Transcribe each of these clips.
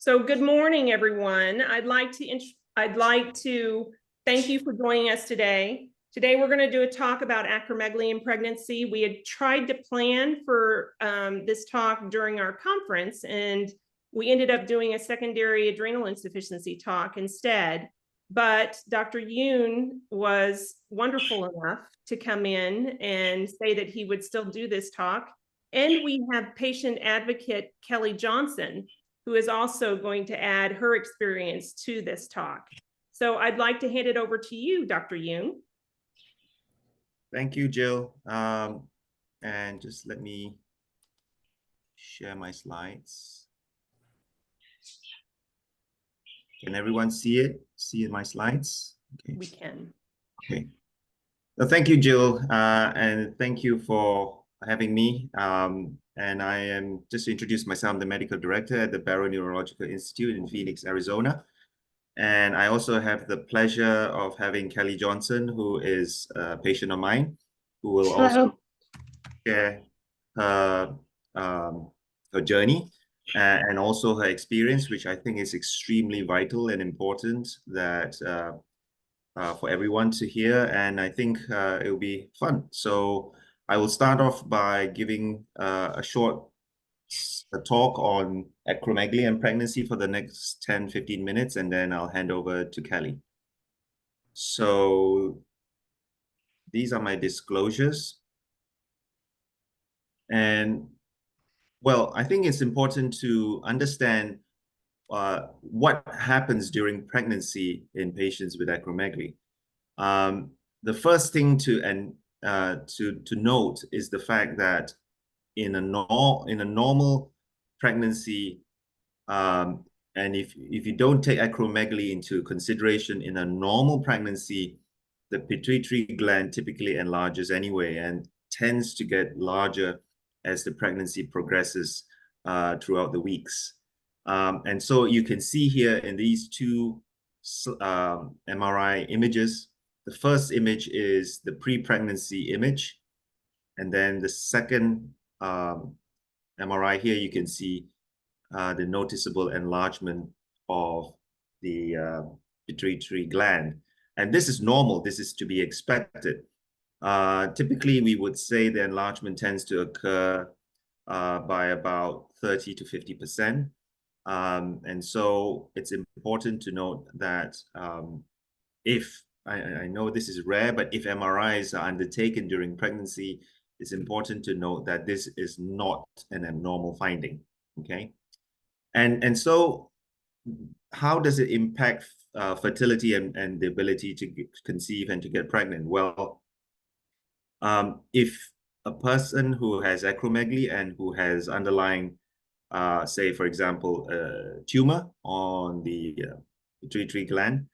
So good morning, everyone. I'd like to thank you for joining us today. Today, we're going to do a talk about acromegaly and pregnancy. We had tried to plan for this talk during our conference, and we ended up doing a secondary adrenal insufficiency talk instead. But Dr. Yuen was wonderful enough to come in and say that he would still do this talk. And we have patient advocate Kelly Johnson, who is also going to add her experience to this talk. So I'd like to hand it over to you, Dr. Yuen. Thank you, Jill. And just let me share my slides. Can everyone see it? See my slides? Okay. We can. Okay. Well, thank you, Jill, and thank you for having me. And I am just to introduce myself. I'm the medical director at the Barrow Neurological Institute in Phoenix, Arizona. And I also have the pleasure of having Kelly Johnson, who is a patient of mine, who will also share her, her journey and also her experience, which I think is extremely vital and important that for everyone to hear. And I think it will be fun. So I will start off by giving a short talk on acromegaly and pregnancy for the next 10-15 minutes, and then I'll hand over to Kelly. So these are my disclosures. And well, I think it's important to understand what happens during pregnancy in patients with acromegaly. The first thing to note is the fact that in a normal pregnancy, and if you don't take acromegaly into consideration in a normal pregnancy, the pituitary gland typically enlarges anyway and tends to get larger as the pregnancy progresses throughout the weeks. And so you can see here in these two MRI images, the first image is the pre-pregnancy image. And then the second MRI here, you can see the noticeable enlargement of the pituitary gland. And this is normal. This is to be expected. Typically, we would say the enlargement tends to occur by about 30 to 50%. And so it's important to note that if, I know this is rare, but if MRIs are undertaken during pregnancy, it's important to note that this is not an abnormal finding, okay? And so how does it impact fertility and the ability to conceive and to get pregnant? Well, if a person who has acromegaly and who has underlying, say, for example, a tumor on the pituitary gland,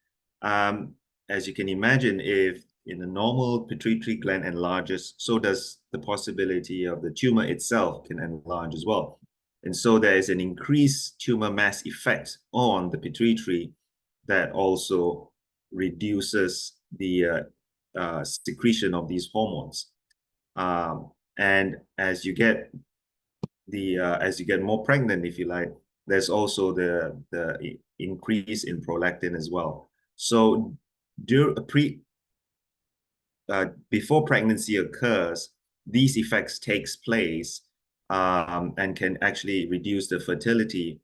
as you can imagine, if in a normal pituitary gland enlarges, so does the possibility of the tumor itself can enlarge as well. And so there is an increased tumor mass effect on the pituitary that also reduces the secretion of these hormones. And as you get more pregnant, if you like, there's also the increase in prolactin as well. So before pregnancy occurs, these effects takes place and can actually reduce the fertility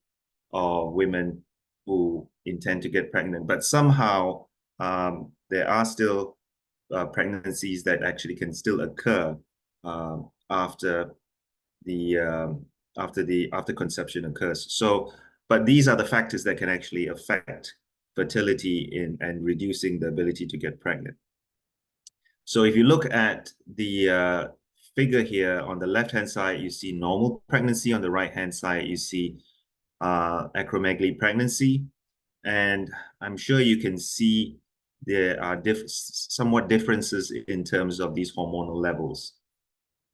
of women who intend to get pregnant. But somehow there are still pregnancies that actually can still occur after conception occurs. So, but these are the factors that can actually affect fertility and reducing the ability to get pregnant. So if you look at the figure here on the left-hand side, you see normal pregnancy. On the right-hand side, you see acromegaly pregnancy. And I'm sure you can see there are somewhat differences in terms of these hormonal levels.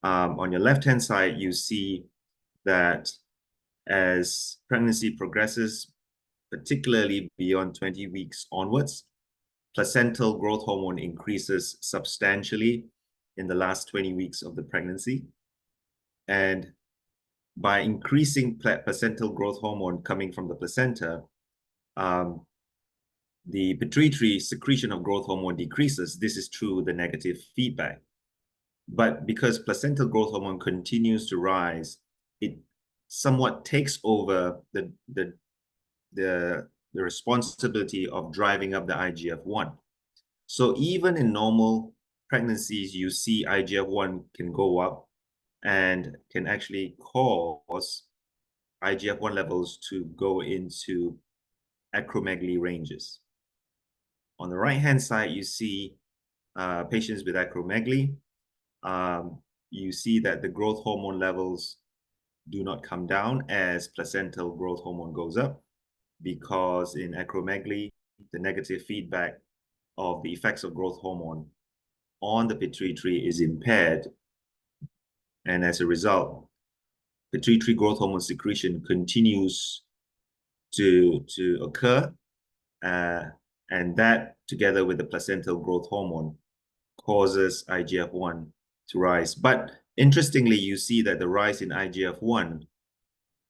On your left-hand side, you see that as pregnancy progresses, particularly beyond 20 weeks onwards, placental growth hormone increases substantially in the last 20 weeks of the pregnancy. And by increasing placental growth hormone coming from the placenta, the pituitary secretion of growth hormone decreases. This is through the negative feedback. But because placental growth hormone continues to rise, it somewhat takes over the responsibility of driving up the IGF-1. So even in normal pregnancies, you see IGF-1 can go up and can actually cause IGF-1 levels to go into acromegaly ranges. On the right-hand side, you see patients with acromegaly. You see that the growth hormone levels do not come down as placental growth hormone goes up, because in acromegaly, the negative feedback of the effects of growth hormone on the pituitary is impaired. And as a result, pituitary growth hormone secretion continues to occur. And that, together with the placental growth hormone, causes IGF-1 to rise. But interestingly, you see that the rise in IGF-1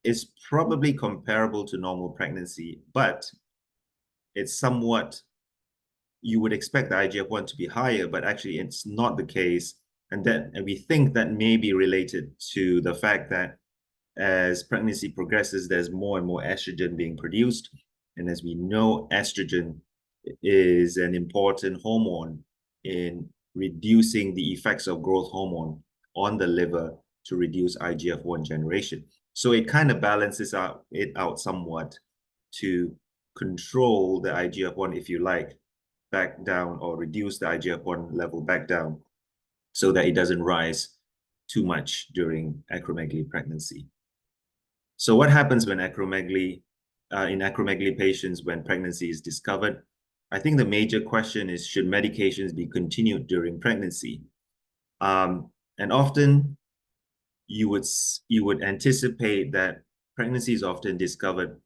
is probably comparable to normal pregnancy, but it's somewhat, you would expect the IGF-1 to be higher, but actually it's not the case. And we think that may be related to the fact that as pregnancy progresses, there's more and more estrogen being produced. And as we know, estrogen is an important hormone in reducing the effects of growth hormone on the liver to reduce IGF-1 generation. So it kind of balances it out somewhat to control the IGF-1, if you like, back down, or reduce the IGF-1 level back down so that it doesn't rise too much during acromegaly pregnancy. So what happens when in acromegaly patients when pregnancy is discovered? I think the major question is, should medications be continued during pregnancy? And often you would anticipate that pregnancy is often discovered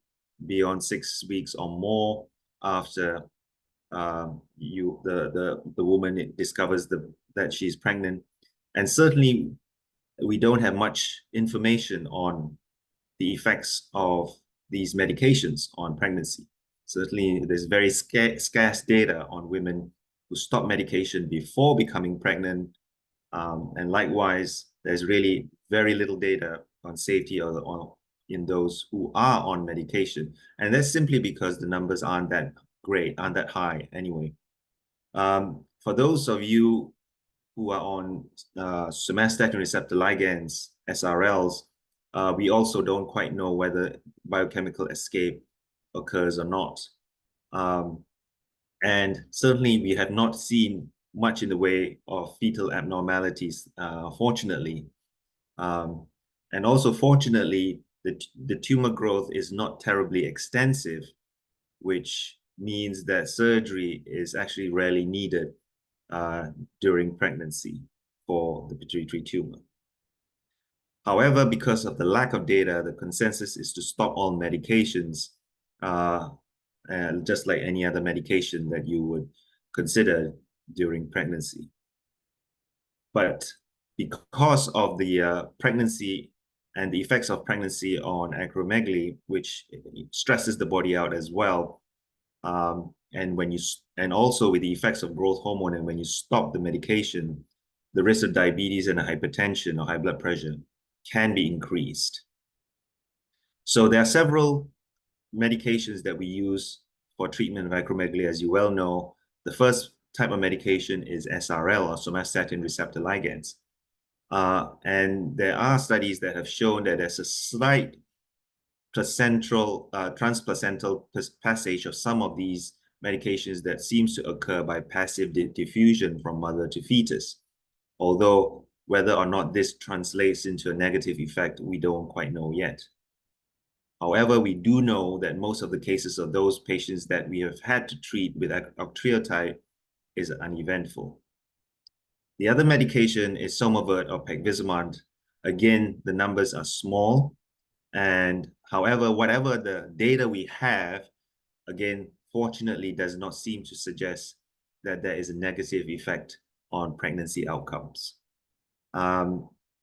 beyond 6 weeks or more after the woman discovers that she's pregnant. And certainly we don't have much information on the effects of these medications on pregnancy. Certainly, there's very scarce data on women who stop medication before becoming pregnant. And likewise, there's really very little data on safety in those who are on medication. And that's simply because the numbers aren't that great, aren't that high anyway. For those of you who are on somatostatin receptor ligands, SRLs, we also don't quite know whether biochemical escape occurs or not. And certainly we have not seen much in the way of fetal abnormalities, fortunately. And also, fortunately, the tumor growth is not terribly extensive, which means that surgery is actually rarely needed during pregnancy for the pituitary tumor. However, because of the lack of data, the consensus is to stop all medications, just like any other medication that you would consider during pregnancy. But because of the pregnancy and the effects of pregnancy on acromegaly, which stresses the body out as well, and also with the effects of growth hormone, and when you stop the medication, the risk of diabetes and hypertension or high blood pressure can be increased. So there are several medications that we use for treatment of acromegaly, as you well know. The first type of medication is SRL, or somatostatin receptor ligands. And there are studies that have shown that there's a slight transplacental passage of some of these medications that seems to occur by passive diffusion from mother to fetus. Although whether or not this translates into a negative effect, we don't quite know yet. However, we do know that most of the cases of those patients that we have had to treat with octreotide is uneventful. The other medication is Somavert or pegvisomant. Again, the numbers are small. And however, whatever the data we have, again, fortunately, does not seem to suggest that there is a negative effect on pregnancy outcomes.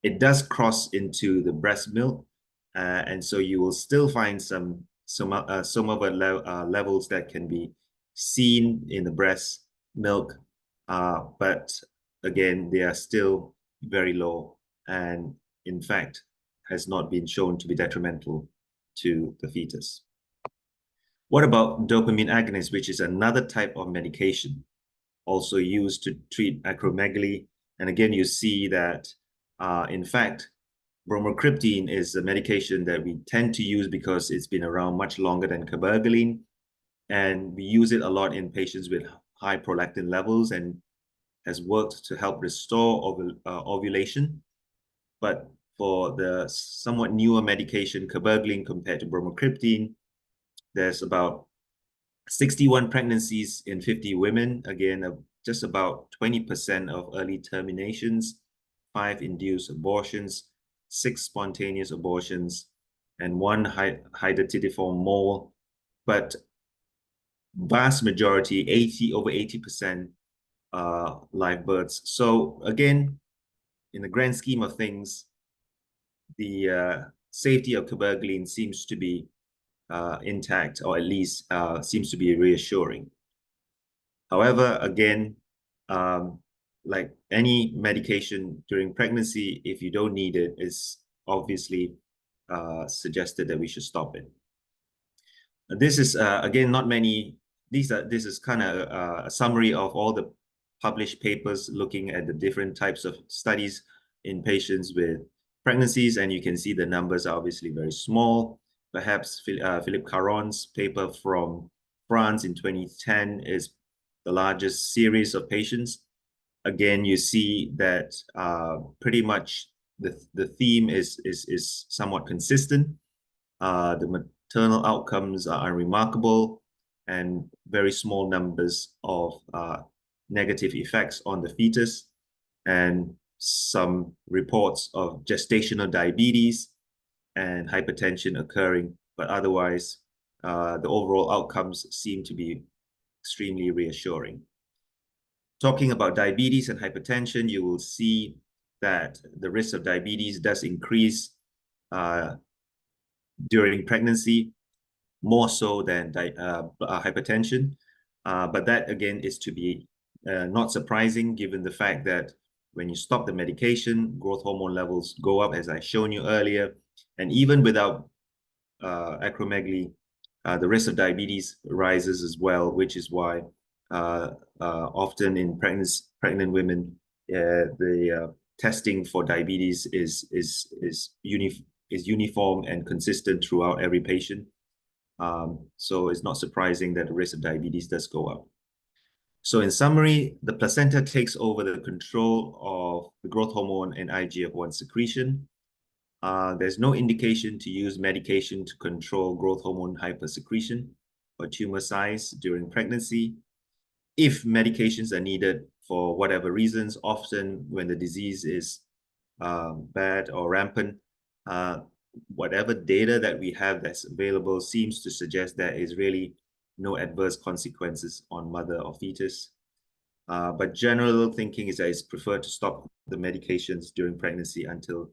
It does cross into the breast milk, And so you will still find some levels that can be seen in the breast milk, but again, they are still very low, and in fact, has not been shown to be detrimental to the fetus. What about dopamine agonists, which is another type of medication also used to treat acromegaly? And again, you see that, in fact, bromocriptine is a medication that we tend to use because it's been around much longer than cabergoline. And we use it a lot in patients with high prolactin levels and has worked to help restore ovulation. But for the somewhat newer medication, cabergoline compared to bromocriptine, there's about 61 pregnancies in 50 women. Again, just about 20% of early terminations, 5 induced abortions, 6 spontaneous abortions, and 1 hydatidiform mole. But vast majority, over 80%, live births. So again, in the grand scheme of things, the safety of cabergoline seems to be intact, or at least seems to be reassuring. However, again, like any medication during pregnancy, if you don't need it, it's obviously suggested that we should stop it. This is again not many. This is kind of a summary of all the published papers looking at the different types of studies in patients with pregnancies, and you can see the numbers are obviously very small. Perhaps Philippe Caron's paper from France in 2010 is the largest series of patients. Again, you see that pretty much the theme is somewhat consistent. The maternal outcomes are unremarkable, and very small numbers of negative effects on the fetus, and some reports of gestational diabetes and hypertension occurring, but otherwise, the overall outcomes seem to be extremely reassuring. Talking about diabetes and hypertension, you will see that the risk of diabetes does increase during pregnancy, more so than hypertension. But that, again, is to be not surprising given the fact that when you stop the medication, growth hormone levels go up, as I shown you earlier. And even without acromegaly, the risk of diabetes rises as well, which is why often in pregnant women, the testing for diabetes is uniform and consistent throughout every patient. So it's not surprising that the risk of diabetes does go up. So in summary, the placenta takes over the control of the growth hormone and IGF-1 secretion. There's no indication to use medication to control growth hormone hypersecretion or tumor size during pregnancy. If medications are needed for whatever reasons, often when the disease is bad or rampant, whatever data that we have that's available seems to suggest there is really no adverse consequences on mother or fetus. But general thinking is that it's preferred to stop the medications during pregnancy until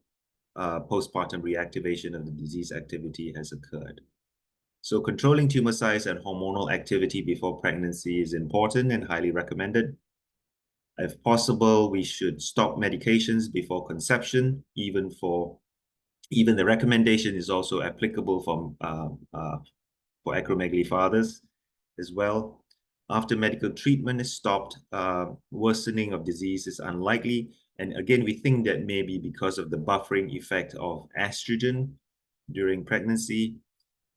postpartum reactivation of the disease activity has occurred. So controlling tumor size and hormonal activity before pregnancy is important and highly recommended. If possible, we should stop medications before conception. Even the recommendation is also applicable for acromegaly fathers as well. After medical treatment is stopped, worsening of disease is unlikely. And again, we think that may be because of the buffering effect of estrogen during pregnancy.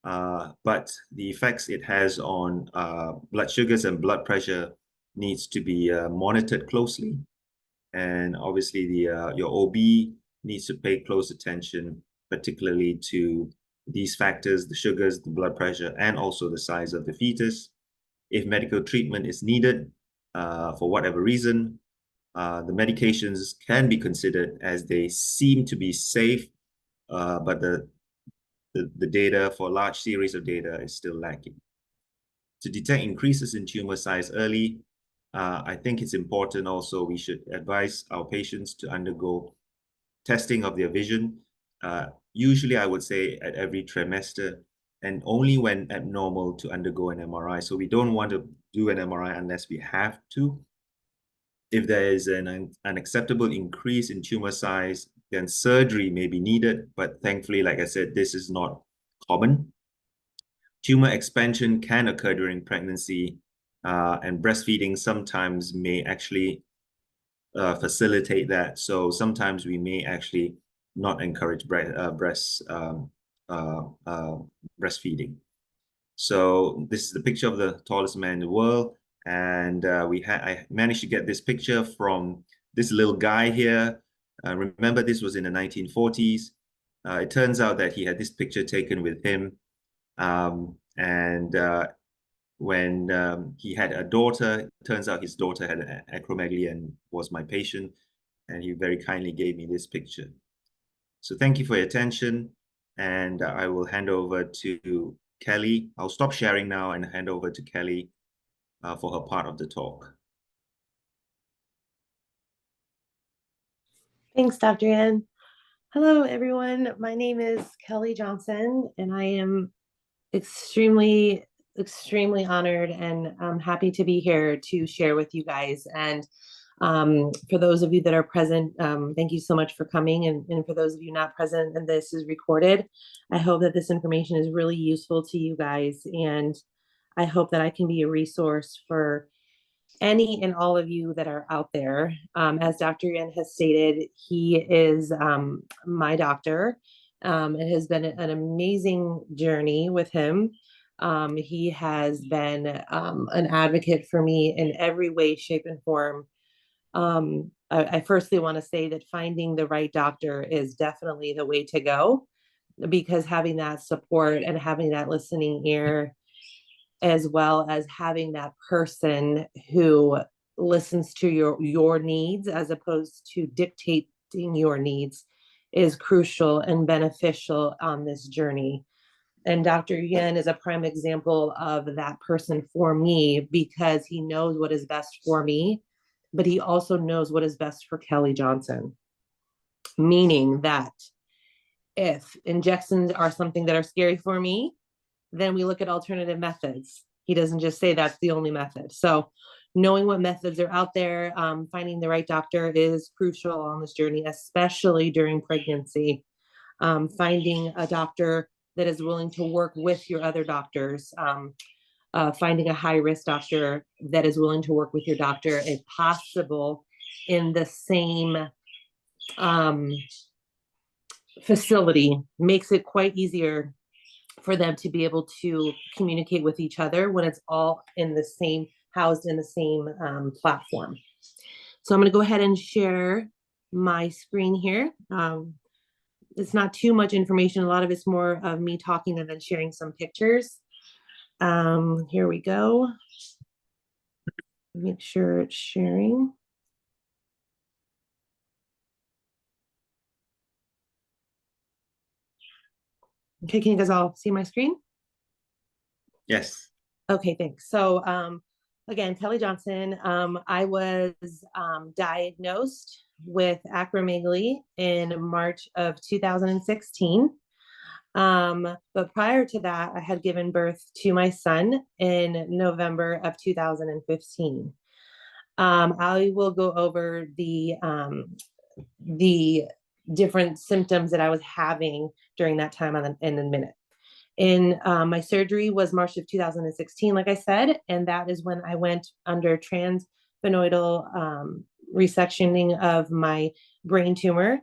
But the effects it has on blood sugars and blood pressure needs to be monitored closely. And obviously, your OB needs to pay close attention, particularly to these factors, the sugars, the blood pressure, and also the size of the fetus. If medical treatment is needed for whatever reason, the medications can be considered as they seem to be safe, but the data for a large series of data is still lacking. To detect increases in tumor size early, I think it's important also we should advise our patients to undergo testing of their vision. Usually I would say at every trimester, and only when abnormal to undergo an MRI. So we don't want to do an MRI unless we have to. If there is an unacceptable increase in tumor size, then surgery may be needed. But thankfully, like I said, this is not common. Tumor expansion can occur during pregnancy, and breastfeeding sometimes may actually facilitate that. So sometimes we may actually not encourage breastfeeding. So this is the picture of the tallest man in the world, and I managed to get this picture from this little guy here. Remember, this was in the 1940s. It turns out that he had this picture taken with him, and when he had a daughter, it turns out his daughter had acromegaly and was my patient, and he very kindly gave me this picture. So thank you for your attention, and I will hand over to Kelly. I'll stop sharing now and hand over to Kelly for her part of the talk. Thanks, Dr. Yuen. Hello, everyone. My name is Kelly Johnson, and I am extremely honored and happy to be here to share with you guys. And for those of you that are present, thank you so much for coming. And for those of you not present and this is recorded, I hope that this information is really useful to you guys. And I hope that I can be a resource for any and all of you that are out there. As Dr. Yuen has stated, he is my doctor. It has been an amazing journny with him. He has been an advocate for me in every way, shape, and form. I firstly want to say that finding the right doctor is definitely the way to go, because having that support and having that listening ear, as well as having that person who listens to your needs as opposed to dictating your needs, is crucial and beneficial on this journey. And Dr. Yuen is a prime example of that person for me, because he knows what is best for me, but he also knows what is best for Kelly Johnson. Meaning that if injections are something that are scary for me, then we look at alternative methods. He doesn't just say that's the only method. So knowing what methods are out there, finding the right doctor is crucial on this journey, especially during pregnancy. Finding a doctor that is willing to work with your other doctors, finding a high-risk doctor that is willing to work with your doctor, if possible, in the same facility, makes it quite easier for them to be able to communicate with each other when it's all in the same, housed in the same platform. So I'm going to go ahead and share my screen here. It's not too much information. A lot of it's more of me talking and then sharing some pictures. Here we go. Make sure it's sharing. Okay, can you guys all see my screen? Yes. Okay, thanks. So again, Kelly Johnson, I was diagnosed with acromegaly in March of 2016. But prior to that, I had given birth to my son in November of 2015. I will go over the different symptoms that I was having during that time in a minute. My surgery was March of 2016, like I said, and that is when I went under transvenoidal resectioning of my brain tumor,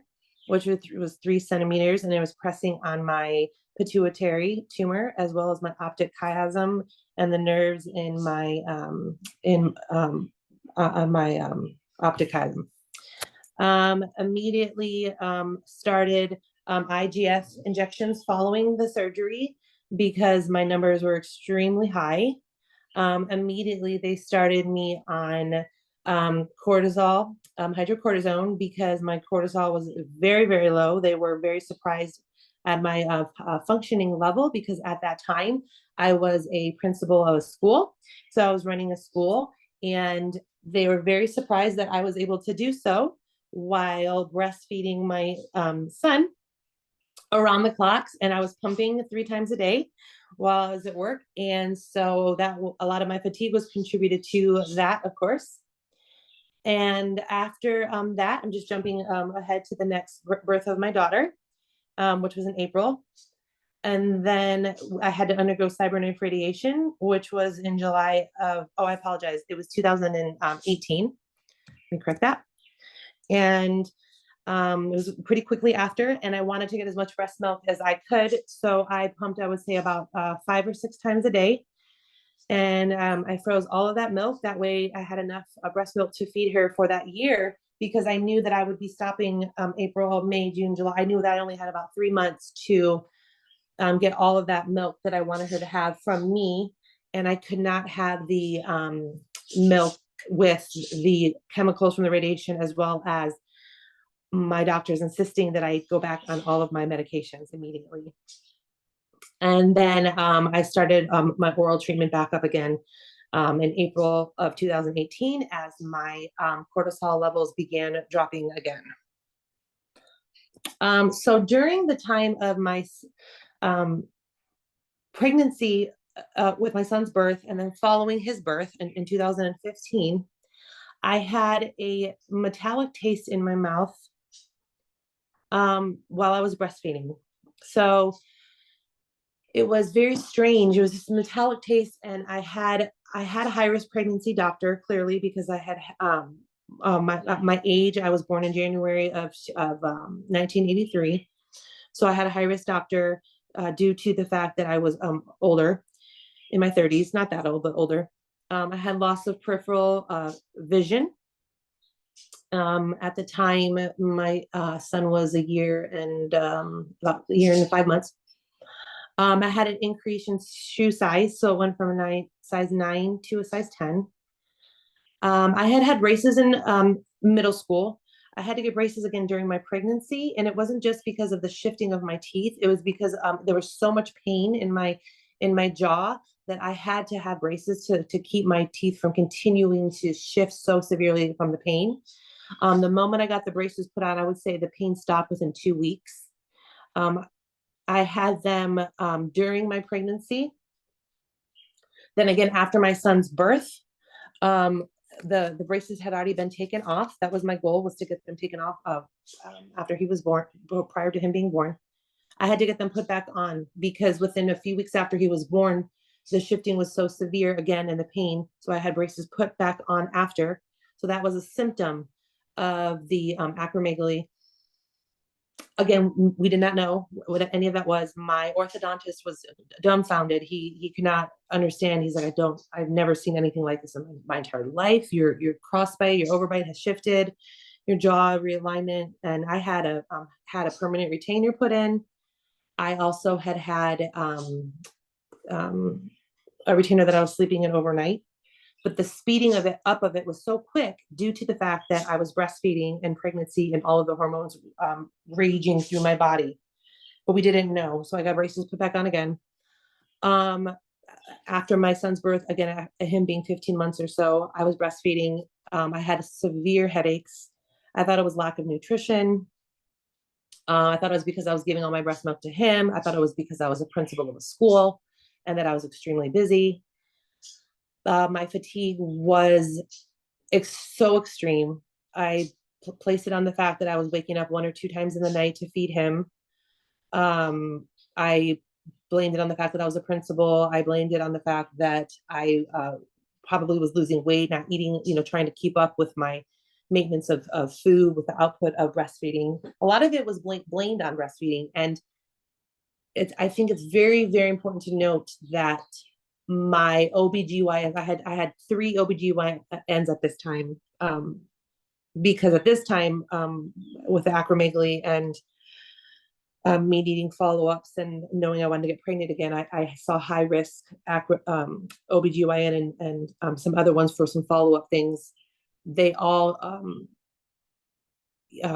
which was 3 centimeters, and it was pressing on my pituitary tumor as well as my optic chiasm and the nerves in my optic chiasm. Immediately started IGF injections following the surgery because my numbers were extremely high. Immediately they started me on cortisol, hydrocortisone, because my cortisol was very, very low. They were very surprised at my functioning level, because at that time I was a principal of a school. So I was running a school, and they were very surprised that I was able to do so while breastfeeding my son. around the clocks, and I was pumping 3 times a day while I was at work. And so that a lot of my fatigue was contributed to that, of course. And after that, I'm just jumping ahead to the next birth of my daughter, which was in April. And then I had to undergo cyberknife radiation, which was in July of, oh, I apologize. It was 2018. Let me correct that. And it was pretty quickly after, and I wanted to get as much breast milk as I could. So I pumped, I would say, about 5 or 6 times a day. And I froze all of that milk. That way I had enough breast milk to feed her for that year, because I knew that I would be stopping April, May, June, July. I knew that I only had about 3 months to get all of that milk that I wanted her to have from me. And I could not have the milk with the chemicals from the radiation, as well as my doctors insisting that I go back on all of my medications immediately. And then I started my oral treatment back up again in April of 2018, as my cortisol levels began dropping again. So during the time of my pregnancy with my son's birth, and then following his birth in 2015, I had a metallic taste in my mouth while I was breastfeeding. So it was very strange. It was just a metallic taste, and I had a high-risk pregnancy doctor, clearly, because I had my age. I was born in January of 1983, so I had a high-risk doctor due to the fact that I was older, in my 30s, not that old, but older. I had loss of peripheral vision. At the time, my son was a year and about a year and 5 months. I had an increase in shoe size, so it went from a size 9 to a size 10. I had braces in middle school. I had to get braces again during my pregnancy, and it wasn't just because of the shifting of my teeth. It was because there was so much pain in my jaw that I had to have braces to keep my teeth from continuing to shift so severely from the pain. The moment I got the braces put on, I would say the pain stopped within 2 weeks. I had them during my pregnancy. Then again, after my son's birth, the braces had already been taken off. That was my goal, was to get them taken off after he was born, prior to him being born. I had to get them put back on, because within a few weeks after he was born, the shifting was so severe again, and the pain. So I had braces put back on after. So that was a symptom of the acromegaly. Again, we did not know what any of that was. My orthodontist was dumbfounded. He could not understand. He's like, I've never seen anything like this in my entire life. Your crossbite, your overbite has shifted, your jaw realignment. And I had a permanent retainer put in. I also had a retainer that I was sleeping in overnight. But the speeding of it was so quick, due to the fact that I was breastfeeding and pregnancy and all of the hormones raging through my body. But we didn't know. So I got braces put back on again. After my son's birth, again, him being 15 months or so, I was breastfeeding. I had severe headaches. I thought it was lack of nutrition. I thought it was because I was giving all my breast milk to him. I thought it was because I was a principal of a school and that I was extremely busy. My fatigue was so extreme. I placed it on the fact that I was waking up 1 or 2 times in the night to feed him. I blamed it on the fact that I was a principal. I blamed it on the fact that I probably was losing weight, not eating, trying to keep up with my maintenance of food, with the output of breastfeeding. A lot of it was blamed on breastfeeding. And I think it's very, very important to note that my OBGYN, I had 3 OBGYNs at this time, because at this time, with the acromegaly and me needing follow-ups and knowing I wanted to get pregnant again, I saw high risk OBGYN and some other ones for some follow-up things. They all,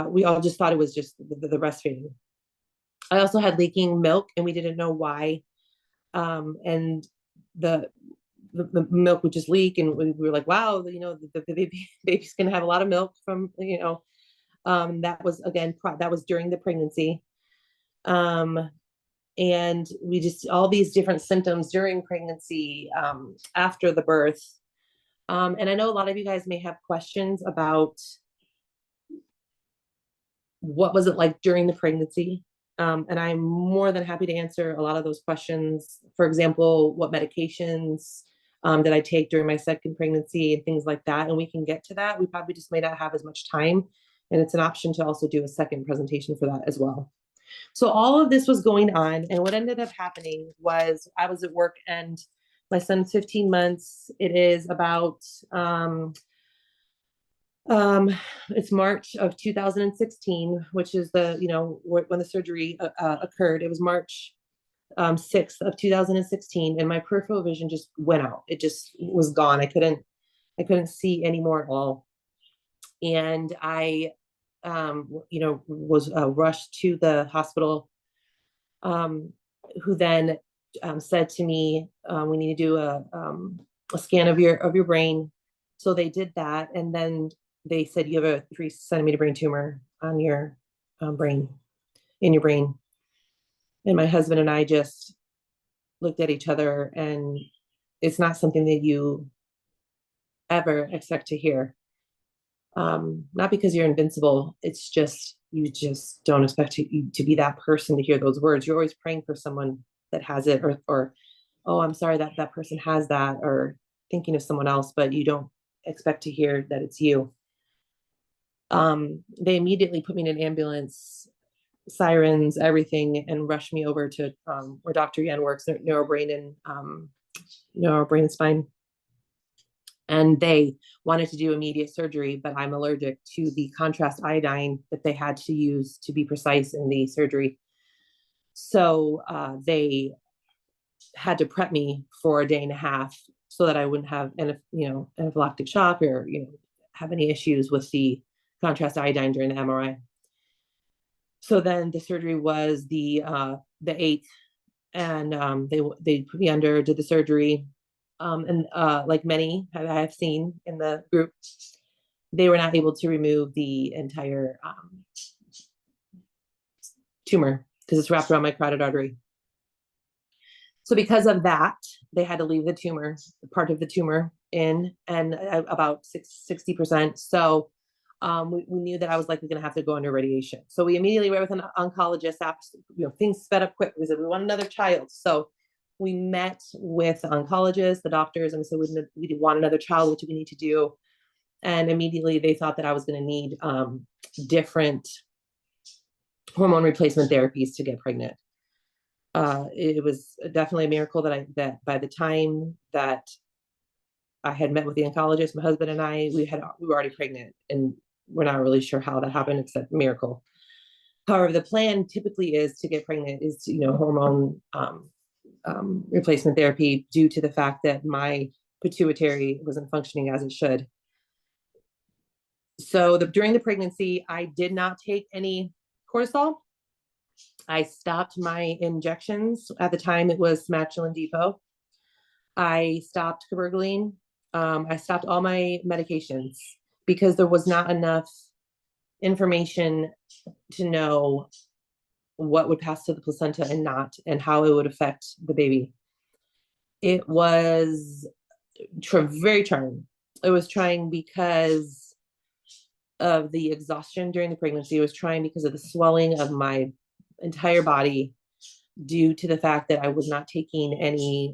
we all just thought it was just the breastfeeding. I also had leaking milk, and we didn't know why. And the milk would just leak, and we were like, wow, the baby's gonna have a lot of milk from, that was, again, that was during the pregnancy. And we just, all these different symptoms during pregnancy, after the birth. And I know a lot of you guys may have questions about what was it like during the pregnancy. And I'm more than happy to answer a lot of those questions. For example, what medications did I take during my second pregnancy and things like that. And we can get to that. We probably just may not have as much time. And it's an option to also do a second presentation for that as well. So all of this was going on. And what ended up happening was I was at work and my son's 15 months. It is about, it's March of 2016, which is the, when the surgery occurred. It was March 6th of 2016, and my peripheral vision just went out. It just was gone. I couldn't see anymore at all. And I, was rushed to the hospital, who then said to me, we need to do a scan of your brain. So they did that, and then they said you have a 3-centimeter brain tumor on your brain, in your brain. And my husband and I just looked at each other, and it's not something that you ever expect to hear. Not because you're invincible, it's just, you just don't expect to be that person to hear those words. You're always praying for someone that has it, or oh, I'm sorry that that person has that, or thinking of someone else, but you don't expect to hear that it's you. They immediately put me in an ambulance, sirens, everything, and rushed me over to where Dr. Yuen works, neurobrain and spine. And they wanted to do immediate surgery, but I'm allergic to the contrast iodine that they had to use, to be precise, in the surgery. So they had to prep me for a day and a half so that I wouldn't have anaphylactic shock, or have any issues with the contrast iodine during the MRI. So then the surgery was the 8th, and they put me under, did the surgery. And like many I've seen in the group, they were not able to remove the entire tumor because it's wrapped around my carotid artery. So because of that, they had to leave the tumor, part of the tumor in, and about 60%. So we knew that I was likely going to have to go under radiation. So we immediately went with an oncologist. After, things sped up quick. We said, we want another child. So we met with the oncologist, the doctors, and we said, we want another child. What do we need to do? And immediately they thought that I was going to need different hormone replacement therapies to get pregnant. It was definitely a miracle that by the time that I had met with the oncologist, my husband and I, we were already pregnant, and we're not really sure how that happened. It's a miracle. However, the plan typically is to get pregnant is hormone replacement therapy, due to the fact that my pituitary wasn't functioning as it should. So during the pregnancy, I did not take any cortisol. I stopped my injections. At the time, it was Somatuline Depot. I stopped Acromegaly. I stopped all my medications because there was not enough information to know what would pass to the placenta and not, and how it would affect the baby. It was very trying. It was trying because of the exhaustion during the pregnancy. It was trying because of the swelling of my entire body, due to the fact that I was not taking any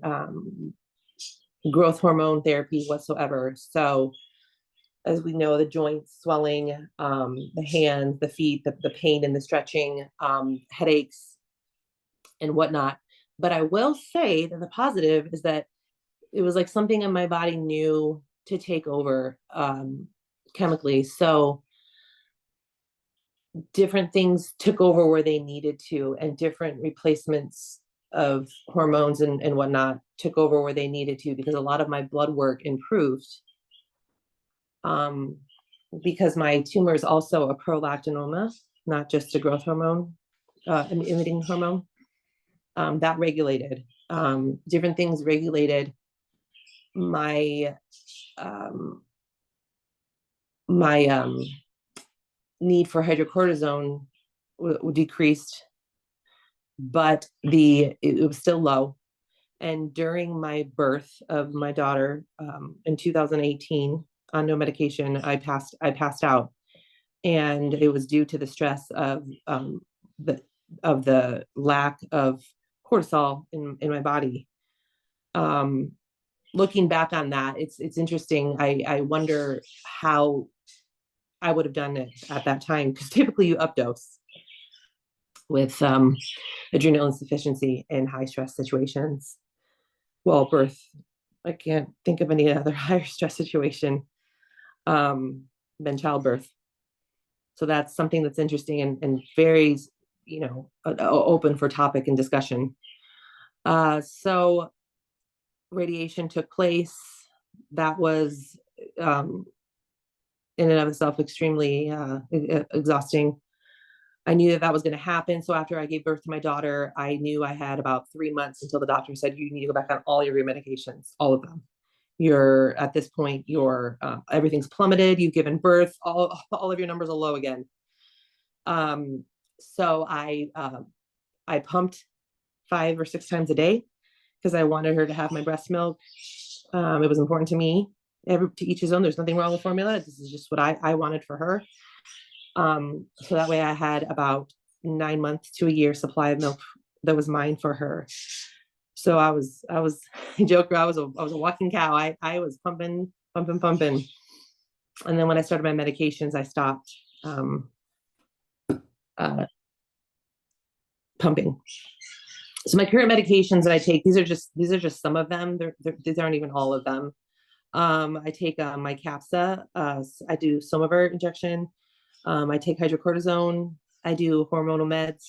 growth hormone therapy whatsoever. So as we know, the joints swelling, the hands, the feet, the pain and the stretching, headaches and whatnot. But I will say that the positive is that it was like something in my body knew to take over chemically. So different things took over where they needed to, and different replacements of hormones and whatnot took over where they needed to, because a lot of my blood work improved. Because my tumor is also a prolactinoma, not just a growth hormone, emitting hormone. That regulated, different things regulated my need for hydrocortisone decreased, but it was still low. And during my birth of my daughter in 2018, on no medication, I passed out, and it was due to the stress the of the lack of cortisol in my body. Looking back on that, it's interesting. I wonder how I would have done it at that time, because typically you updose with adrenal insufficiency in high stress situations. Well, birth, I can't think of any other higher stress situation than childbirth. So that's something that's interesting and very, open for topic and discussion. So radiation took place. That was in and of itself extremely exhausting. I knew that was going to happen. So after I gave birth to my daughter, I knew I had about 3 months until the doctor said, you need to go back on all your medications, all of them. You're at this point, everything's plummeted. You've given birth. All of your numbers are low again. So I pumped 5 or 6 times a day because I wanted her to have my breast milk. It was important to me. To each his own. There's nothing wrong with formula. This is just what I wanted for her. So that way I had about 9 months to a year supply of milk that was mine for her. So I was joker. I was a walking cow. I was pumping. And then when I started my medications, I stopped pumping. So my current medications that I take, these are just some of them. These aren't even all of them. I take my Capsa. I do Somavert injection. I take hydrocortisone. I do hormonal meds.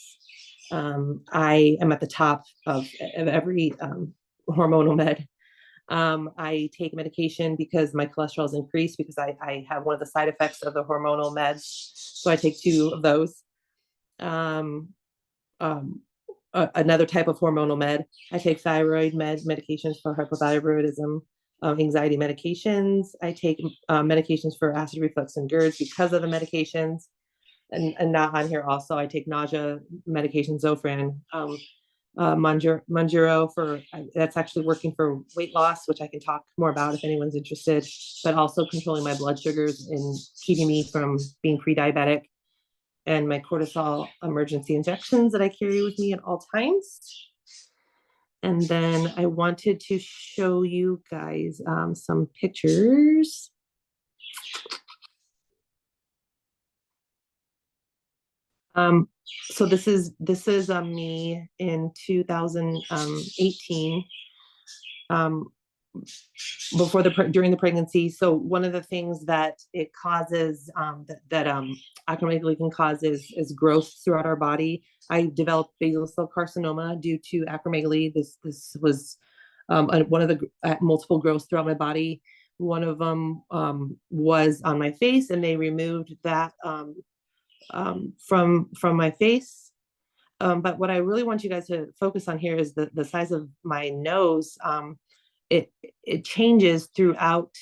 I am at the top of every hormonal med. I take medication because my cholesterol is increased because I have one of the side effects of the hormonal meds. So I take 2 of those. Another type of hormonal med. I take thyroid medications for hypothyroidism, anxiety medications. I take medications for acid reflux and GERD because of the medications. And not on here also, I take nausea medication, Zofran, Monjuro that's actually working for weight loss, which I can talk more about if anyone's interested, but also controlling my blood sugars and keeping me from being pre-diabetic, and my cortisol emergency injections that I carry with me at all times. And then I wanted to show you guys some pictures. So this is me in 2018, during the pregnancy. So one of the things that it causes, that acromegaly can cause is growth throughout our body. I developed basal cell carcinoma due to acromegaly. This was one of the multiple growths throughout my body. One of them was on my face, and they removed that from my face. But what I really want you guys to focus on here is the size of my nose. It changes throughout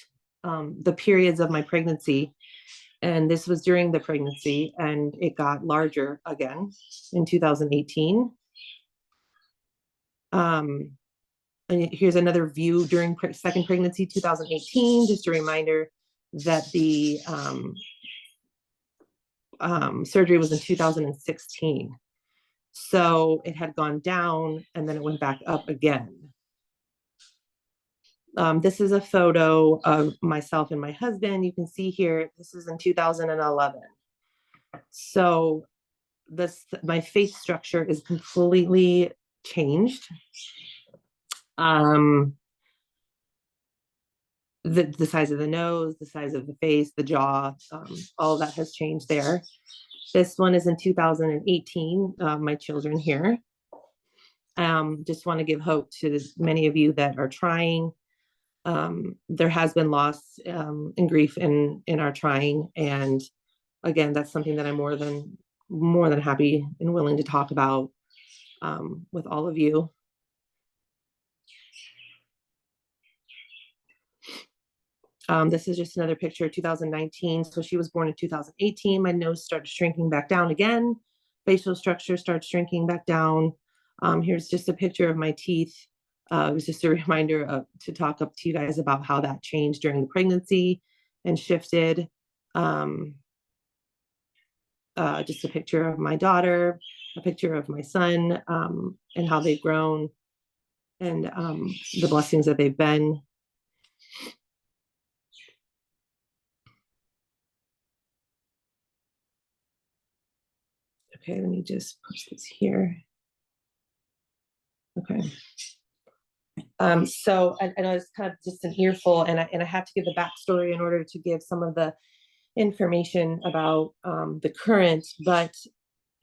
the periods of my pregnancy. And this was during the pregnancy, and it got larger again in 2018. And here's another view during second pregnancy, 2018. Just a reminder that the surgery was in 2016. So it had gone down and then it went back up again. This is a photo of myself and my husband. You can see here, this is in 2011. So my face structure is completely changed. The size of the nose, the size of the face, the jaw, all of that has changed there. This one is in 2018, my children here. Just want to give hope to many of you that are trying. There has been loss and grief in our trying. And again, that's something that I'm more than happy and willing to talk about with all of you. This is just another picture of 2019. So she was born in 2018. My nose started shrinking back down again. Facial structure started shrinking back down. Here's just a picture of my teeth. It was just a reminder to talk up to you guys about how that changed during the pregnancy and shifted. Just a picture of my daughter, a picture of my son, and how they've grown, and the blessings that they've been. Okay, let me just push this here. Okay. So I know it's kind of just an earful, and I have to give the backstory in order to give some of the information about the current, but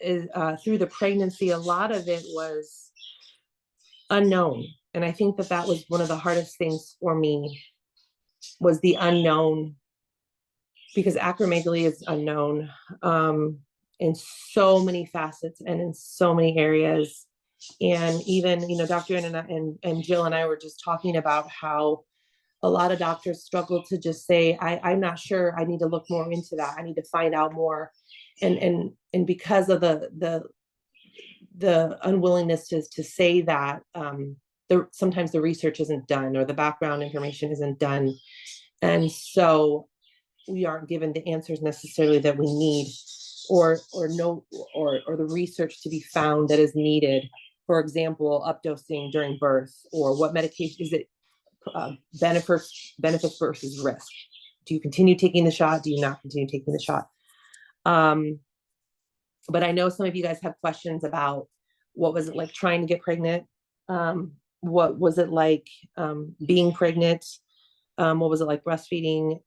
through the pregnancy, a lot of it was unknown. And I think that that was one of the hardest things for me, was the unknown, because acromegaly is unknown in so many facets and in so many areas. And even, you know, Dr. Yuen and Jill and I were just talking about how a lot of doctors struggle to just say, I'm not sure, I need to look more into that, I need to find out more. And because of the unwillingness to say that, sometimes the research isn't done, or the background information isn't done. And so we aren't given the answers necessarily that we need, or the research to be found that is needed. For example, updosing during birth, or what medication is it, benefits versus risk. Do you continue taking the shot? Do you not continue taking the shot? But I know some of you guys have questions about what was it like trying to get pregnant? What was it like being pregnant? What was it like breastfeeding?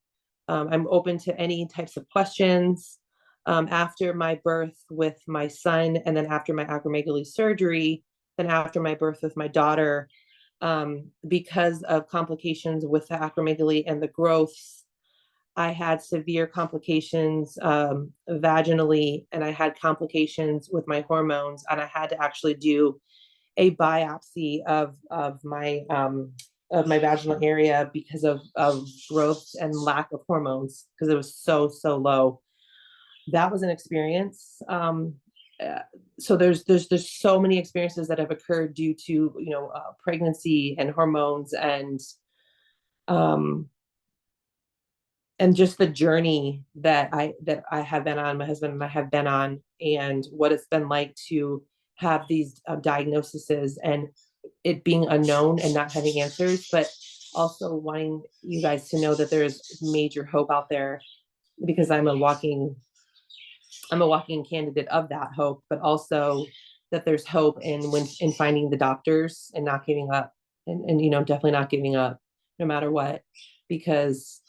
I'm open to any types of questions. After my birth with my son, and then after my acromegaly surgery, then after my birth with my daughter, because of complications with the acromegaly and the growths, I had severe complications vaginally, and I had complications with my hormones, and I had to actually do a biopsy of my vaginal area because of growth and lack of hormones, because it was so low. That was an experience. So there's so many experiences that have occurred due to, you know, pregnancy and hormones, and just the journey that I have been on, my husband and I have been on, and what it's been like to have these diagnoses, and it being unknown and not having answers, but also wanting you guys to know that there's major hope out there, because I'm a walking candidate of that hope, but also that there's hope in finding the doctors and not giving up, and you know, definitely not giving up no matter what, because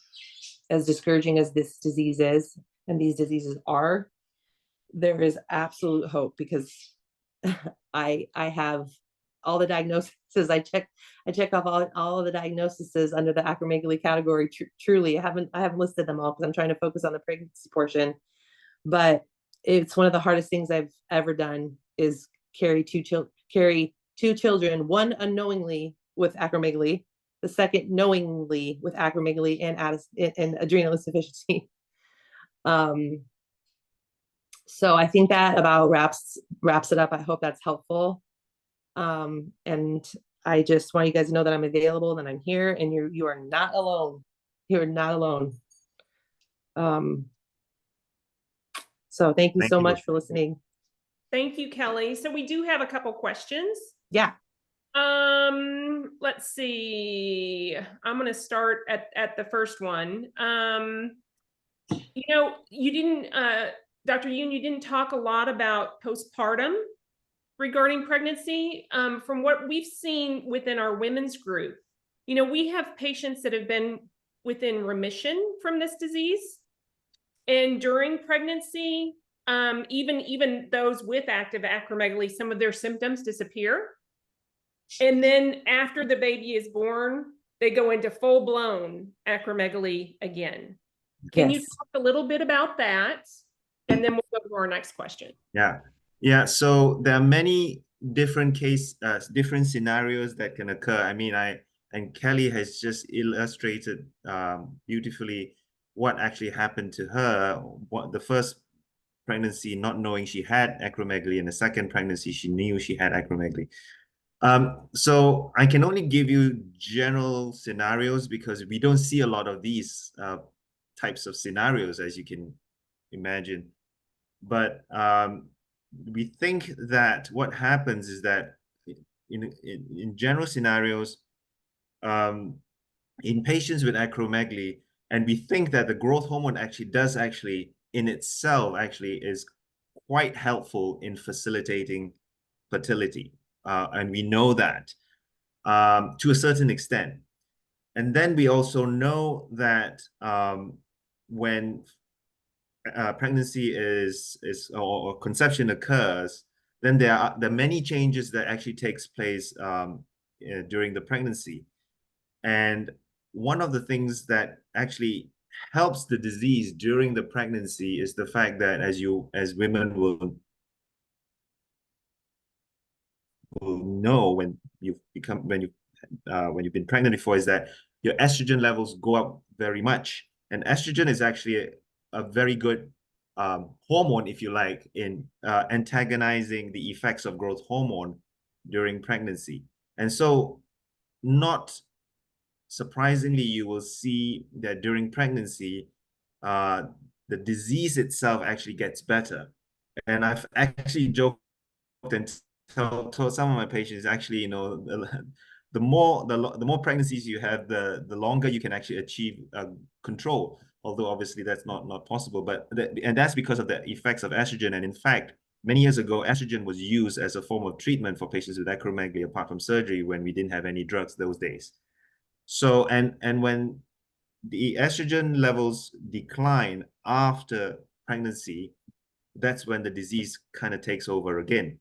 as discouraging as this disease is, and these diseases are, there is absolute hope, because I have all the diagnoses. I check off all of the diagnoses under the acromegaly category. Truly, I haven't listed them all because I'm trying to focus on the pregnancy portion. But it's one of the hardest things I've ever done, is carry two children, one unknowingly with acromegaly, the second knowingly with acromegaly and adrenal insufficiency. So I think that about wraps it up. I hope that's helpful. And I just want you guys to know that I'm available, and I'm here, and you are not alone. You're not alone. So thank you so much for listening. Thank you, Kelly. So we do have a couple questions. Yeah. Let's see. I'm going to start at the first one. You know, you didn't, Dr. Yuen, you didn't talk a lot about postpartum regarding pregnancy. From what we've seen within our women's group, you know, we have patients that have been within remission from this disease. And during pregnancy, even those with active acromegaly, some of their symptoms disappear. And then after the baby is born, they go into full-blown acromegaly again. Can you talk a little bit about that? And then we'll go to our next question. Yeah. So there are many different different scenarios that can occur. I mean, and Kelly has just illustrated beautifully what actually happened to her. What the first pregnancy not knowing she had acromegaly, and the second pregnancy she knew she had acromegaly. So I can only give you general scenarios because we don't see a lot of these types of scenarios, as you can imagine. But we think that what happens is that in general scenarios, in patients with acromegaly, and we think that the growth hormone actually in itself is quite helpful in facilitating fertility. And we know that to a certain extent. And then we also know that when pregnancy or conception occurs, then there are many changes that actually takes place during the pregnancy. And one of the things that actually helps the disease during the pregnancy is the fact that as women will know when you've been pregnant before, is that your estrogen levels go up very much. And estrogen is actually a very good hormone, if you like, in antagonizing the effects of growth hormone during pregnancy. And so, not surprisingly, you will see that during pregnancy, the disease itself actually gets better. And I've actually joked and told some of my patients, actually, you know, the more pregnancies you have, the longer you can actually achieve control. Although obviously that's not possible, but and that's because of the effects of estrogen. And in fact, many years ago, estrogen was used as a form of treatment for patients with acromegaly, apart from surgery, when we didn't have any drugs those days. So, and when the estrogen levels decline after pregnancy, that's when the disease kind of takes over again.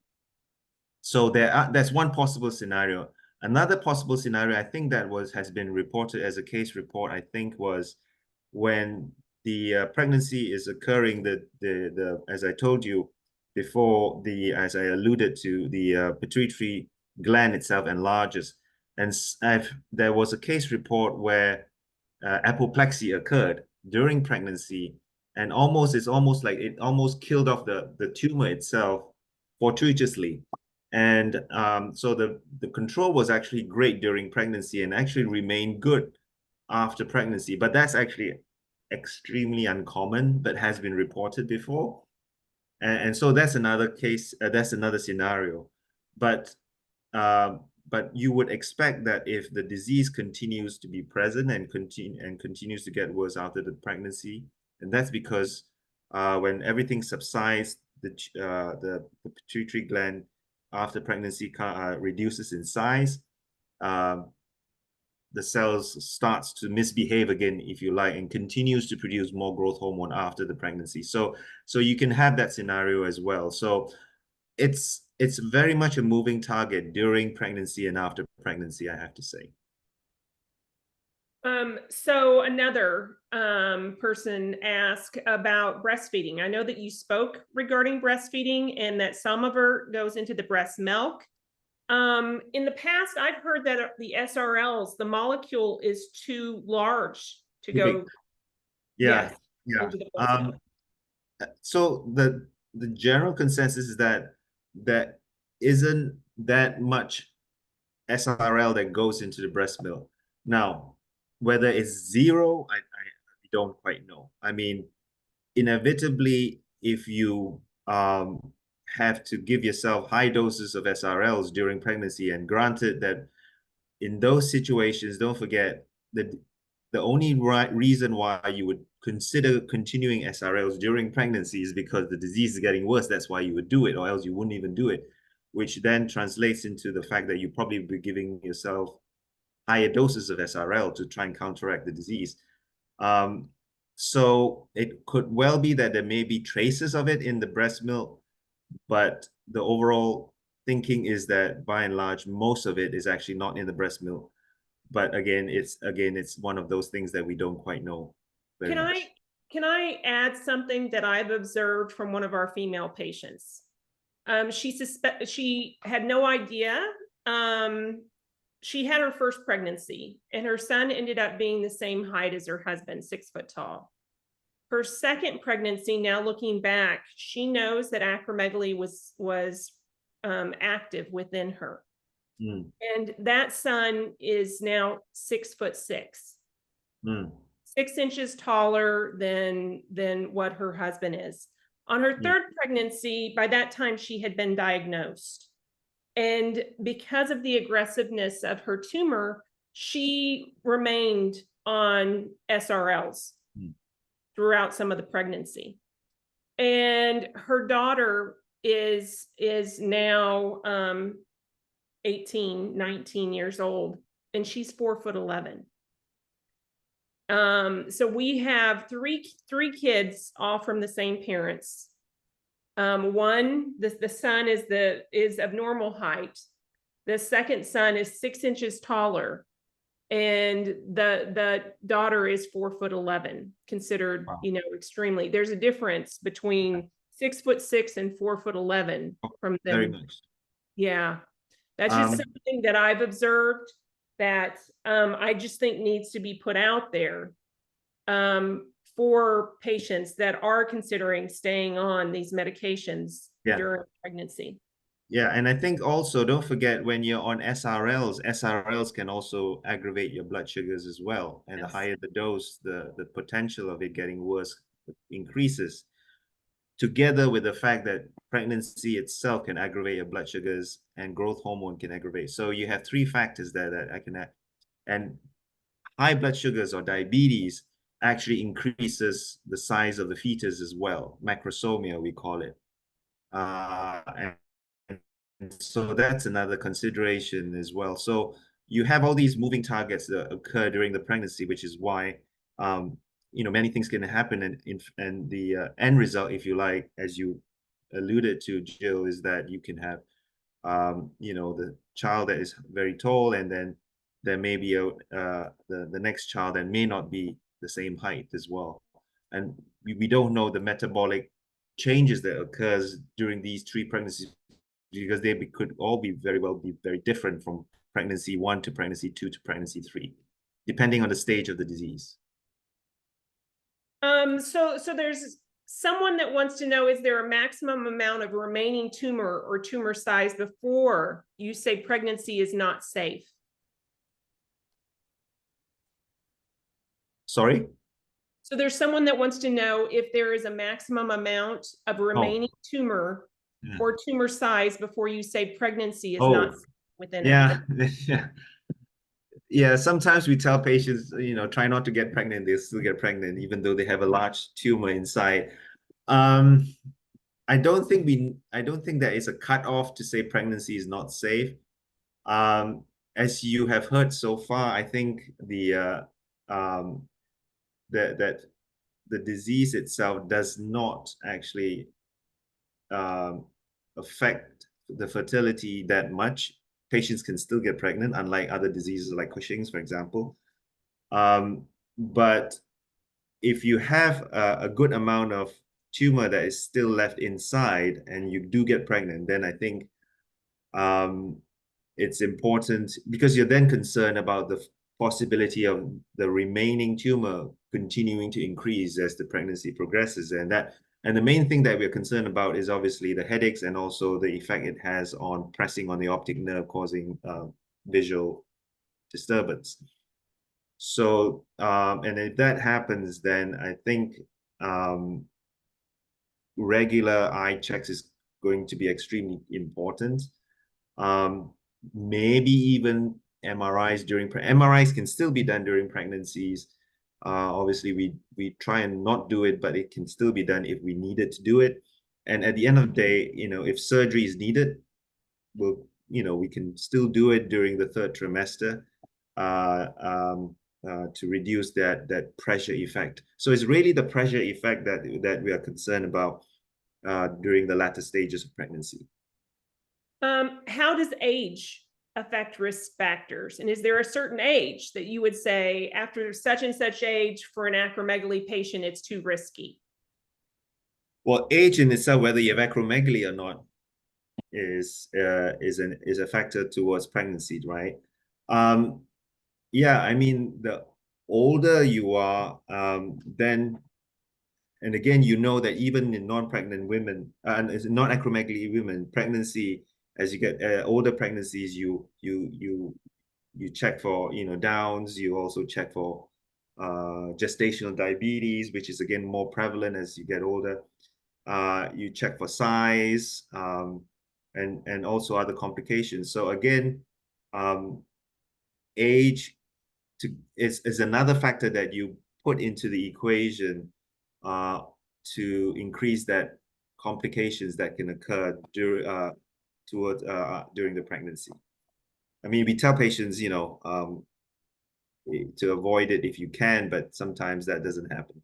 So that's one possible scenario. Another possible scenario, I think that has been reported as a case report, I think, was when the pregnancy is occurring, the as I told you before, as I alluded to, the pituitary gland itself enlarges. And there was a case report where apoplexy occurred during pregnancy, and it's almost like it almost killed off the tumor itself fortuitously. And so the control was actually great during pregnancy and actually remained good after pregnancy. But that's actually extremely uncommon, but has been reported before. And so that's another case, that's another scenario. But you would expect that if the disease continues to be present and continues to get worse after the pregnancy, and that's because when everything subsides, the pituitary gland after pregnancy reduces in size, the cells starts to misbehave again, if you like, and continues to produce more growth hormone after the pregnancy. So you can have that scenario as well. So it's very much a moving target during pregnancy and after pregnancy, I have to say. So another person asked about breastfeeding. I know that you spoke regarding breastfeeding and that some of it goes into the breast milk. In the past, I've heard that the SRLs, the molecule is too large to go. Yeah, into the breast milk. So the general consensus is that isn't that much SRL that goes into the breast milk. Now, whether it's zero, I don't quite know. I mean, inevitably, if you have to give yourself high doses of SRLs during pregnancy, and granted that in those situations, don't forget that the only reason why you would consider continuing SRLs during pregnancy is because the disease is getting worse. That's why you would do it, or else you wouldn't even do it, which then translates into the fact that you probably be giving yourself higher doses of SRL to try and counteract the disease. So it could well be that there may be traces of it in the breast milk, but the overall thinking is that by and large, most of it is actually not in the breast milk. But again, it's one of those things that we don't quite know very much. Can I add something that I've observed from one of our female patients? She had no idea. She had her first pregnancy, and her son ended up being the same height as her husband, 6 foot tall. Her second pregnancy, now looking back, she knows that acromegaly was active within her. Mm, And that son is now 6'6". mm, 6 inches taller than what her husband is. On her third pregnancy, by that time she had been diagnosed. And because of the aggressiveness of her tumor, she remained on SRLs mm. throughout some of the pregnancy. And her daughter is now 18, 19 years old, and she's 4'11". So we have three kids, all from the same parents. One, the son is of normal height. The second son is 6 inches taller, and the daughter is 4'11", considered, Wow. extremely. There's a difference between 6'6" and 4'11" from them. Very much. Yeah, that's just Um, something that I've observed that I just think needs to be put out there for patients that are considering staying on these medications Yeah. during pregnancy. Yeah, and I think also don't forget when you're on SRLs can also aggravate your blood sugars as well. And Yes. the higher the dose, the potential of it getting worse increases. Together with the fact that pregnancy itself can aggravate your blood sugars and growth hormone can aggravate. So you have three factors there that I can add. And high blood sugars or diabetes actually increases the size of the fetus as well. Macrosomia, we call it. And so that's another consideration as well. So you have all these moving targets that occur during the pregnancy, which is why many things can happen, and the end result, if you like, as you alluded to, Jill, is that you can have the child that is very tall, and then there may be the next child that may not be the same height as well, and we don't know the metabolic changes that occurs during these three pregnancies, because they could all be very different from pregnancy 1 to pregnancy 2 to pregnancy 3, depending on the stage of the disease. So there's someone that wants to know, is there a maximum amount of remaining tumor or tumor size before you say pregnancy is not safe? Sorry? So there's someone that wants to know if there is a maximum amount of remaining tumor or tumor size before you say pregnancy is not safe within it. Yeah, sometimes we tell patients, try not to get pregnant, they still get pregnant, even though they have a large tumor inside. I don't think there is a cutoff to say pregnancy is not safe. As you have heard so far, I think that the disease itself does not actually affect the fertility that much. Patients can still get pregnant, unlike other diseases like Cushing's, for example. But if you have a good amount of tumor that is still left inside and you do get pregnant, then I think it's important, because you're then concerned about the possibility of the remaining tumor continuing to increase as the pregnancy progresses. And the main thing that we're concerned about is obviously the headaches and also the effect it has on pressing on the optic nerve, causing visual disturbance. So, and if that happens, then I think regular eye checks is going to be extremely important. Maybe even MRIs MRIs can still be done during pregnancies. Obviously, we try and not do it, but it can still be done if we needed to do it. And at the end of the day, if surgery is needed, we can still do it during the third trimester to reduce that pressure effect. So it's really the pressure effect that we are concerned about during the latter stages of pregnancy. How does age affect risk factors? And is there a certain age that you would say after such and such age for an acromegaly patient, it's too risky? Well, age in itself, whether you have acromegaly or not, is a factor towards pregnancy, right? Yeah, I mean, the older you are, then and again, you know that even in non-pregnant women and non-acromegaly women, pregnancy, as you get older pregnancies, you check for Downs. You also check for gestational diabetes, which is again more prevalent as you get older. You check for size, and also other complications. So again, age is another factor that you put into the equation to increase that complications that can occur during the pregnancy. I mean, we tell patients, to avoid it if you can, but sometimes that doesn't happen.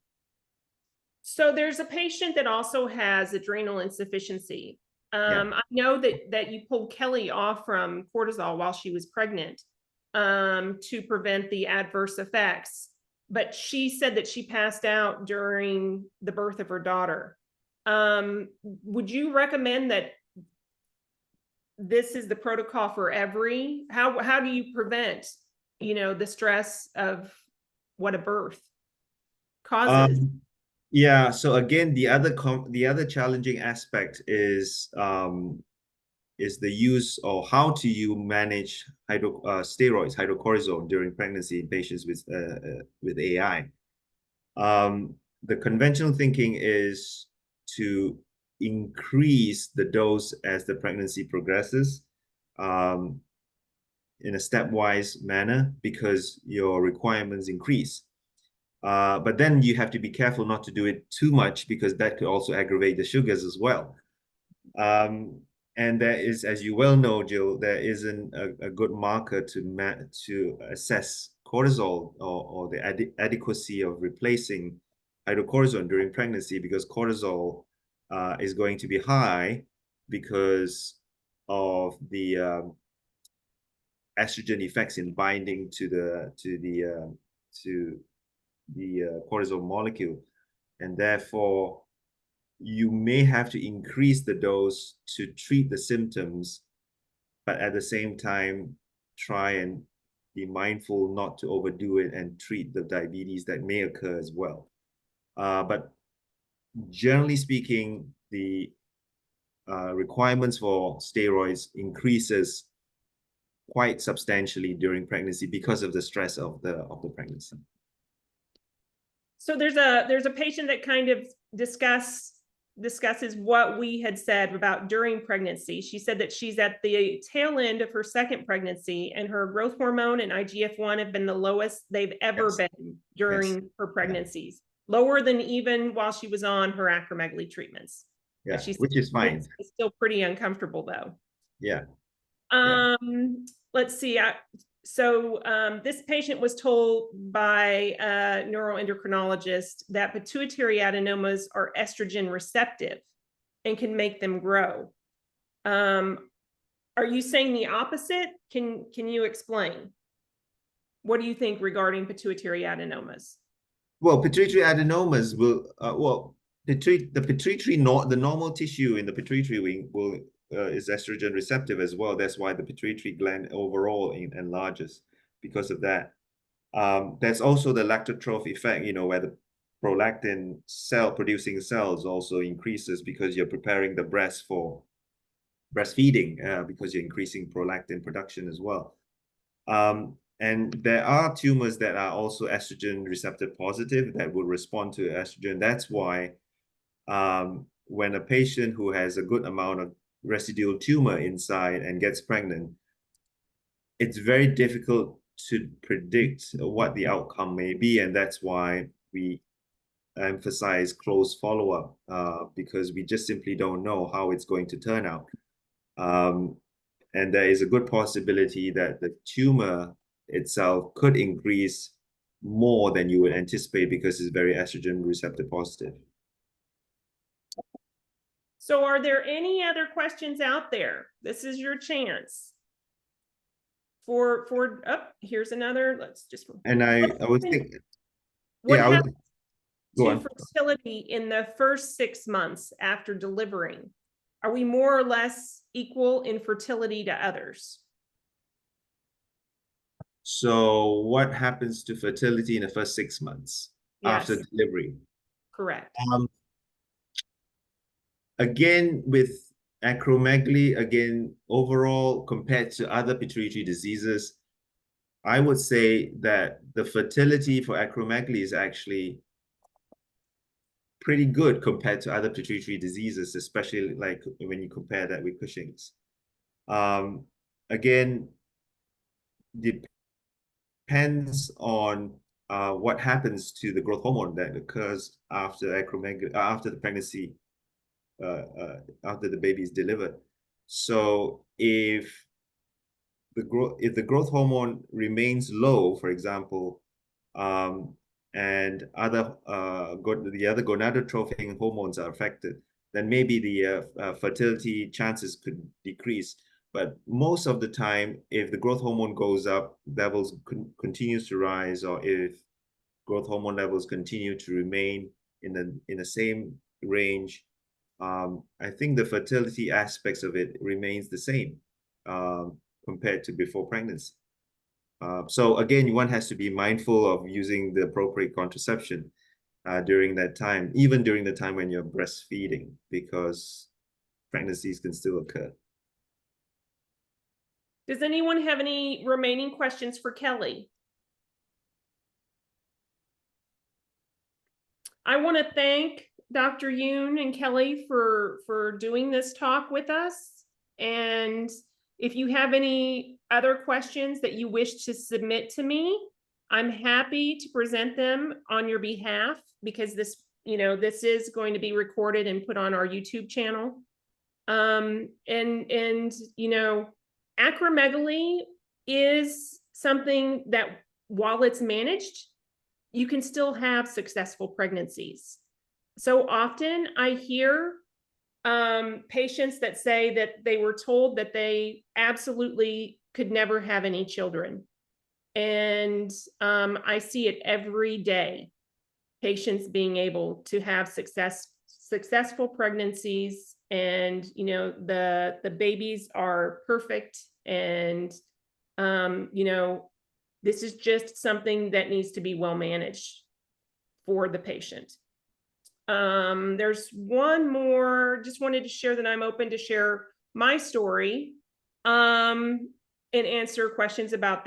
So there's a patient that also has adrenal insufficiency. I know that you pulled Kelly off from cortisol while she was pregnant to prevent the adverse effects, but she said that she passed out during the birth of her daughter. Would you recommend that this is the protocol for how do you prevent, the stress of what a birth causes? Yeah. So again, the other challenging aspect is the use or how do you manage steroids, hydrocortisone during pregnancy in patients with AI. The conventional thinking is to increase the dose as the pregnancy progresses, in a stepwise manner, because your requirements increase. But then you have to be careful not to do it too much, because that could also aggravate the sugars as well. And there is, as you well know, Jill, there isn't a good marker to assess cortisol or the adequacy of replacing hydrocortisone during pregnancy, because cortisol is going to be high because of the estrogen effects in binding to the cortisol molecule, and therefore you may have to increase the dose to treat the symptoms, but at the same time try and be mindful not to overdo it and treat the diabetes that may occur as well. But generally speaking, the requirements for steroids increases quite substantially during pregnancy because of the stress of the pregnancy. So there's a patient that kind of discusses what we had said about during pregnancy. She said that she's at the tail end of her second pregnancy, and her growth hormone and IGF-1 have been the lowest they've ever been during her pregnancies, lower than even while she was on her acromegaly treatments. Yeah, which is fine. It's still pretty uncomfortable though. Yeah. Let's see. So this patient was told by a neuroendocrinologist that pituitary adenomas are estrogen receptive and can make them grow. Are you saying the opposite? Can you explain? What do you think regarding pituitary adenomas? Well, pituitary adenomas will, the normal tissue in the pituitary wing is estrogen receptive as well. That's why the pituitary gland overall enlarges because of that. There's also the lactotroph effect, where the prolactin producing cells also increases because you're preparing the breast for breastfeeding, because you're increasing prolactin production as well. And there are tumors that are also estrogen receptor positive that will respond to estrogen. That's why when a patient who has a good amount of residual tumor inside and gets pregnant, it's very difficult to predict what the outcome may be. And that's why we emphasize close follow-up, because we just simply don't know how it's going to turn out. And there is a good possibility that the tumor itself could increase more than you would anticipate because it's very estrogen receptor positive. So are there any other questions out there? This is your chance. Here's another. Let's just. And I was thinking. What happens to fertility in the first 6 months after delivering? Are we more or less equal in fertility to others? So what happens to fertility in the first 6 months after delivery? Correct. Again, with acromegaly, again, overall, compared to other pituitary diseases, I would say that the fertility for acromegaly is actually pretty good compared to other pituitary diseases, especially like when you compare that with Cushing's. Again, depends on what happens to the growth hormone that occurs after acromegaly, after the pregnancy, after the baby is delivered. So if the growth hormone remains low, for example, and the other gonadotrophic hormones are affected, then maybe the fertility chances could decrease. But most of the time, if the growth hormone goes up, levels continues to rise, or if growth hormone levels continue to remain in the same range, I think the fertility aspects of it remains the same compared to before pregnancy. So again, one has to be mindful of using the appropriate contraception during that time, even during the time when you're breastfeeding, because pregnancies can still occur. Does anyone have any remaining questions for Kelly? I want to thank Dr. Yuen and Kelly for doing this talk with us. And if you have any other questions that you wish to submit to me, I'm happy to present them on your behalf, because this is going to be recorded and put on our YouTube channel. Acromegaly is something that, while it's managed, you can still have successful pregnancies. So often I hear patients that say that they were told that they absolutely could never have any children. And I see it every day, patients being able to have successful pregnancies, and the babies are perfect, and this is just something that needs to be well managed for the patient. There's one more, just wanted to share that I'm open to share my story and answer questions about